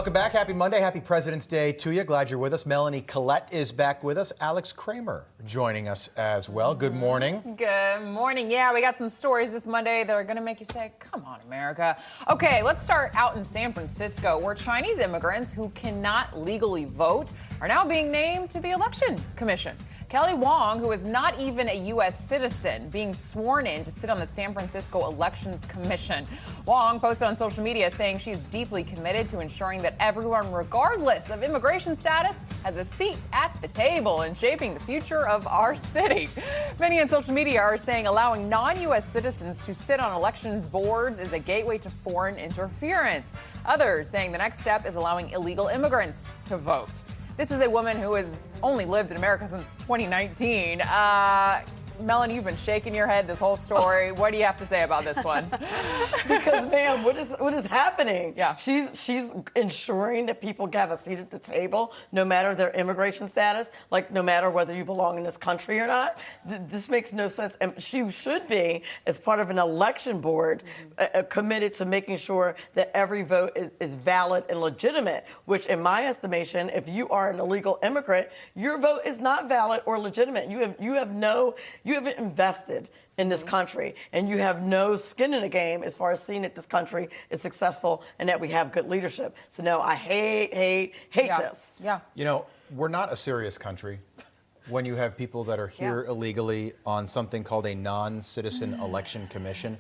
Welcome back. Happy Monday. Happy President's Day to you. Glad you're with us. Melanie, Collette is back with us. Alex Kramer joining us as well. Good morning. Good morning. Yeah, we got some stories this Monday that are going to make you say, come on, America. Okay, let's start out in San Francisco, where Chinese immigrants who cannot legally vote are now being named to the Election Commission. Kelly Wong, who is not even a U.S. citizen, being sworn in to sit on the San Francisco Elections Commission. Wong posted on social media saying she's deeply committed to ensuring that everyone, regardless of immigration status, has a seat at the table in shaping the future of our city. Many on social media are saying allowing non-U.S. citizens to sit on elections boards is a gateway to foreign interference. Others saying the next step is allowing illegal immigrants to vote. This is a woman who has only lived in America since 2019. Melanie, you've been shaking your head this whole story. What do you have to say about this one? Because, ma'am, what is happening? Yeah. She's ensuring that people have a seat at the table, no matter their immigration status, like no matter whether you belong in this country or not. This makes no sense. And she should be, as part of an election board, committed to making sure that every vote is valid and legitimate, which, in my estimation, if you are an illegal immigrant, your vote is not valid or legitimate. You haven't invested in this country, and you have no skin in the game as far as seeing that this country is successful and that we have good leadership. So no, I hate this. Yeah. You know, we're not a serious country when you have people that are here illegally on something called a non-citizen election commission.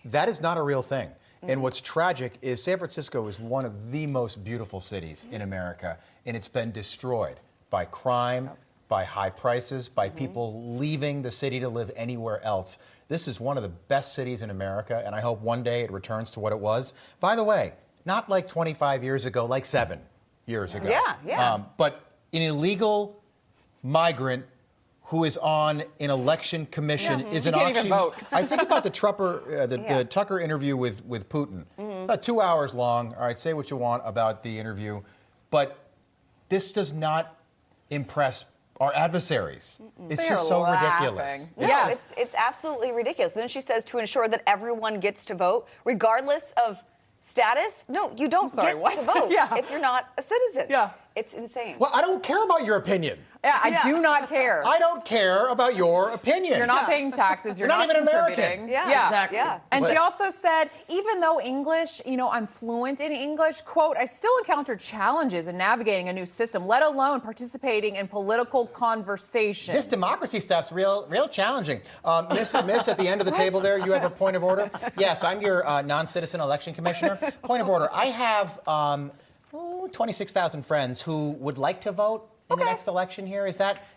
That is not a real thing. And what's tragic is San Francisco is one of the most beautiful cities in America, and it's been destroyed by crime, by high prices, by people leaving the city to live anywhere else. This is one of the best cities in America, and I hope one day it returns to what it was. By the way, not like 25 years ago, like 7 years ago. Yeah. But an illegal migrant who is on an election commission is an can't even vote. I think about the Tucker interview with Putin. About 2 hours long. All right, say what you want about the interview, but this does not impress our adversaries. It's They're just so laughing. ridiculous. No, it's absolutely ridiculous. Then she says to ensure that everyone gets to vote, regardless of status. No, you don't get to vote if you're not a citizen. Yeah. It's insane. Well, I don't care about your opinion. Yeah, I do not care. I don't care about your opinion. You're not paying taxes. You're not even contributing. American. Yeah, exactly. Yeah. And But- she also said, even though English, I'm fluent in English, quote, I still encounter challenges in navigating a new system, let alone participating in political conversations. This democracy stuff's real challenging. Miss, at the end of the table there, you have a point of order? Yes, I'm your non-citizen election commissioner. Point of order. I have 26,000 friends who would like to vote in the next election here.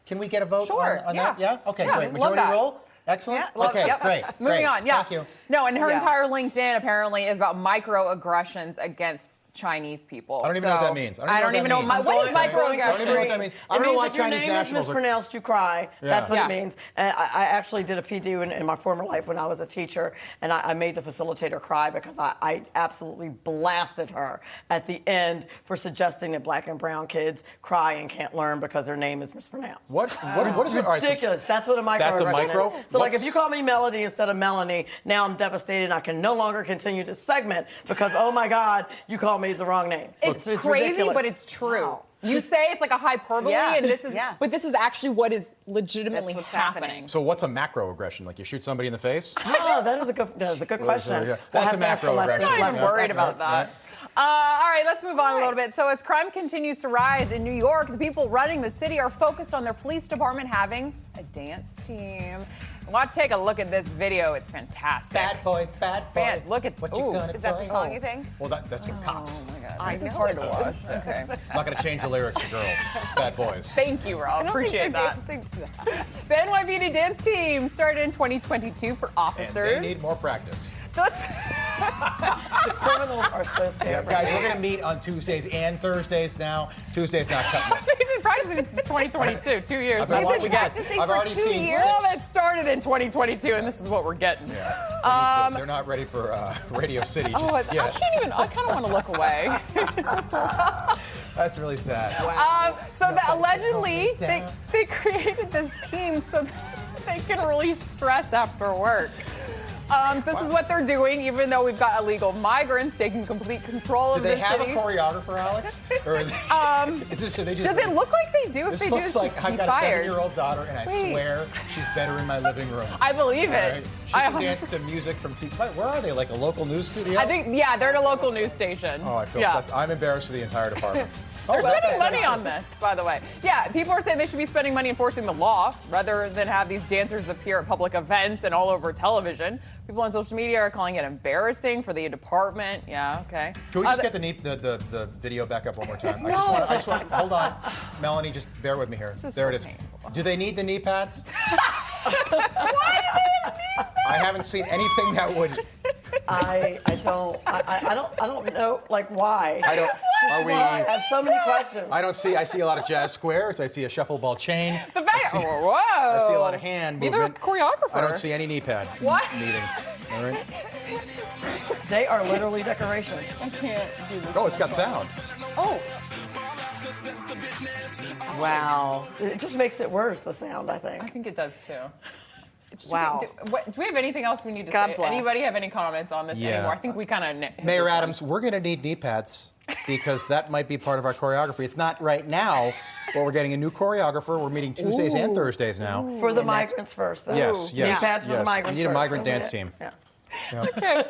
Can we get a vote on that? Yeah? Okay, Yeah, great. love Majority that. rule? Excellent. Yeah, Okay, yep. great. Moving on, yeah. Thank you. No, and her Yeah. entire LinkedIn apparently is about microaggressions against Chinese people. I don't even know what that means. I don't even know what is I don't even know microaggression. what that means. I don't know why If your Chinese name is nationals are... mispronounced, you cry. That's what Yeah. it means. And I actually did a PD in my former life when I was a teacher, and I made the facilitator cry because I absolutely blasted her at the end for suggesting that black and brown kids cry and can't learn because their name is mispronounced. What is it? All right, so- Ridiculous. That's what a microaggression That's a micro? is. So, like, What's- if you call me Melody instead of Melanie, now I'm devastated and I can no longer continue this segment because, oh my God, you called me the wrong name. It's crazy, ridiculous. but it's true. Wow. You say it's like a hyperbole, Yeah. and this is, Yeah. but this is actually what is legitimately That's what's happening. happening. So what's a macroaggression? Like you shoot somebody in the face? Oh, that is a good question. Yeah. We'll That's have a to ask Collette. macroaggression. I'm not even Yeah. worried about Right. that. All right, let's move on a little bit. So as crime continues to rise in New York, the people running the city are focused on their police department having a dance team. Let's take a look at this video. It's fantastic. Bad boys. Fans, look at- what you ooh. gonna Is that the play? song, you think? Well, that's your cops. Oh my God, I this is know hard it to watch. Okay. I'm not going to change the lyrics for girls. It's bad boys. Thank you, Rob. I don't Appreciate think that. they're dancing to that. The NYPD dance team started in 2022 for And officers. they need more practice. The criminals are so scared. Guys, we're going to meet on Tuesdays and Thursdays now. Tuesday's not cutting it. They've been practicing since 2022, 2 years. I've been That's what watching we get. practicing I've for already 2 seen years? Well, 6. it started in 2022, and this is what we're getting. Yeah. They're not ready for Radio City just Oh, I yet. can't even. I kind of want to look away. That's really sad. Allegedly, they created this team so they can release stress after work. This is what they're doing, even though we've got illegal migrants taking complete control of the city. Do they have a choreographer, Alex? Or are they, does it look like they do? If this they do, looks like I've got a 7-year-old daughter, and I swear she's better in my living room. I believe it. Right? She can dance to music from TV. Where are they? Like a local news studio? I think, yeah, they're at a local news station. Oh, I feel I'm embarrassed for the entire department. They're spending money on this, by the way. Yeah, people are saying they should be spending money enforcing the law rather than have these dancers appear at public events and all over television. People on social media are calling it embarrassing for the department. Yeah, okay. Can we just get the video back up one more time? I just want, hold on. Melanie, just bear with me here. There it is. Painful. Do they need the knee pads? Why do they have knee pads? I haven't seen anything that would. I don't know, like, why? I don't. Are we? I have so many questions. I see a lot of jazz squares. I see a shuffleball chain. Whoa. I see a lot of hand movement. You're a choreographer. I don't see any knee pad meeting. All right. They are literally decorations. I can't do this. Oh, it's got sound. Oh. Wow. It just makes it worse, the sound, I think. I think it does too. Wow. Do we have anything else we need to say? Bless. Anybody have any comments on this anymore? I think we kind of. Mayor Adams, we're going to need knee pads because that might be part of our choreography. It's not right now, but we're getting a new choreographer. We're meeting Tuesdays and Thursdays now. For the migrants first. Though. Yes. Knee pads for the migrants. We need a first. migrant dance team. Yeah. Yeah.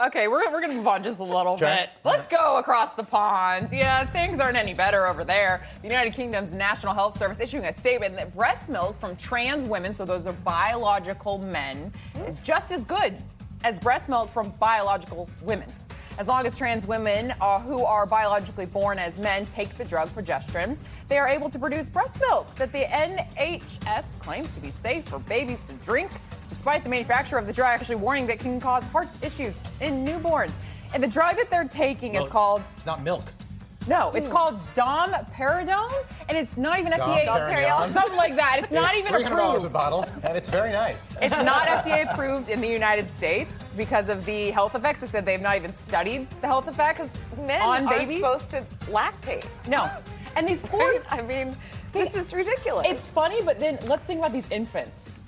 Okay. We're going to move on just a little bit. Let's go across the pond. Yeah, things aren't any better over there. The United Kingdom's National Health Service issuing a statement that breast milk from trans women, so those are biological men, is just as good as breast milk from biological women. As long as trans women who are biologically born as men take the drug progesterone, they are able to produce breast milk that the NHS claims to be safe for babies to drink, despite the manufacturer of the drug actually warning that it can cause heart issues in newborns. And the drug that they're taking is called... It's not milk. No, it's called domperidone, and it's not even FDA Domperidone? something like that. It's not even $300 approved. a bottle, and it's very nice. It's not FDA approved in the United States because of the health effects. They said they've not even studied the health effects Men on aren't babies. supposed to lactate. No. And these poor... I mean, this is ridiculous. It's funny, but then let's think about these infants.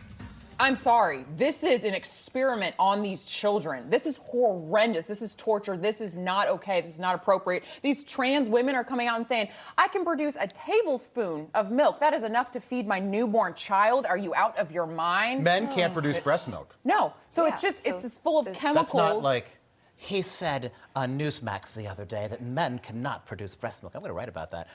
I'm sorry. This is an experiment on these children. This is horrendous. This is torture. This is not okay. This is not appropriate. These trans women are coming out and saying, I can produce a tablespoon of milk. That is enough to feed my newborn child. Are you out of your mind? Men can't produce breast milk. No. So it's just, it's this full of chemicals. That's not like... He said on Newsmax the other day that men cannot produce breast milk. I'm going to write about that.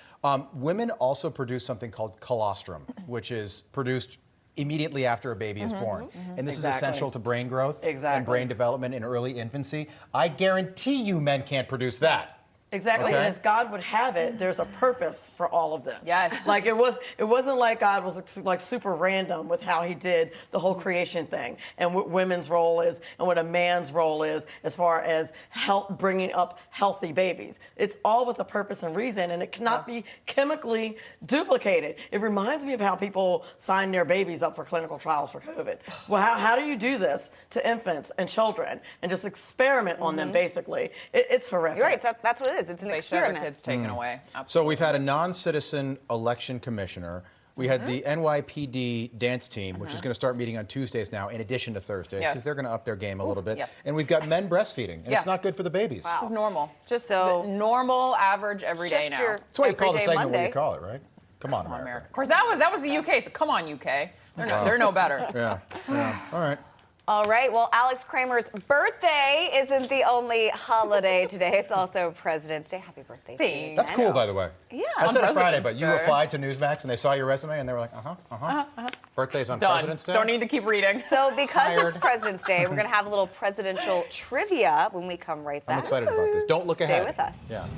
Women also produce something called colostrum, which is produced immediately after a baby is born. And this is essential to brain growth and brain development in early infancy. I guarantee you men can't produce that. Exactly, Okay. and as God would have it, there's a purpose for all of this. Yes. Like it wasn't like God was like super random with how he did the whole creation thing and what women's role is and what a man's role is as far as bringing up healthy babies. It's all with a purpose and reason, and it cannot be chemically duplicated. It reminds me of how people sign their babies up for clinical trials for COVID. Well, how do you do this to infants and children and just experiment on them, basically? It's horrific. You're right, that's what it is. It's an They should have experiment. kids taken away. So we've had a non-citizen election commissioner. We had the NYPD dance team, which is going to start meeting on Tuesdays now, in addition to Thursdays, because they're going to up their game a little bit. Yes. And we've got men breastfeeding, and it's not good for the babies. This is normal. Just So- the normal, average, everyday now. That's why you call the Everyday segment what Monday. you call it, right? Come on, America. America. Of course, that was the UK, so come on, UK. They're no better. Yeah. All right. All right, well, Alex Kramer's birthday isn't the only holiday today. It's also President's Day. Happy birthday to you. Thanks. That's cool, by the way. Yeah. I said it Friday, President's but you Day. applied to Newsmax, and they saw your resume, and they were like, Birthday's on Done. President's Day? Don't need to keep reading. So because it's Hired. President's Day, we're going to have a little presidential trivia when we come right back. I'm excited about this. Don't look Stay ahead. with us. Yeah.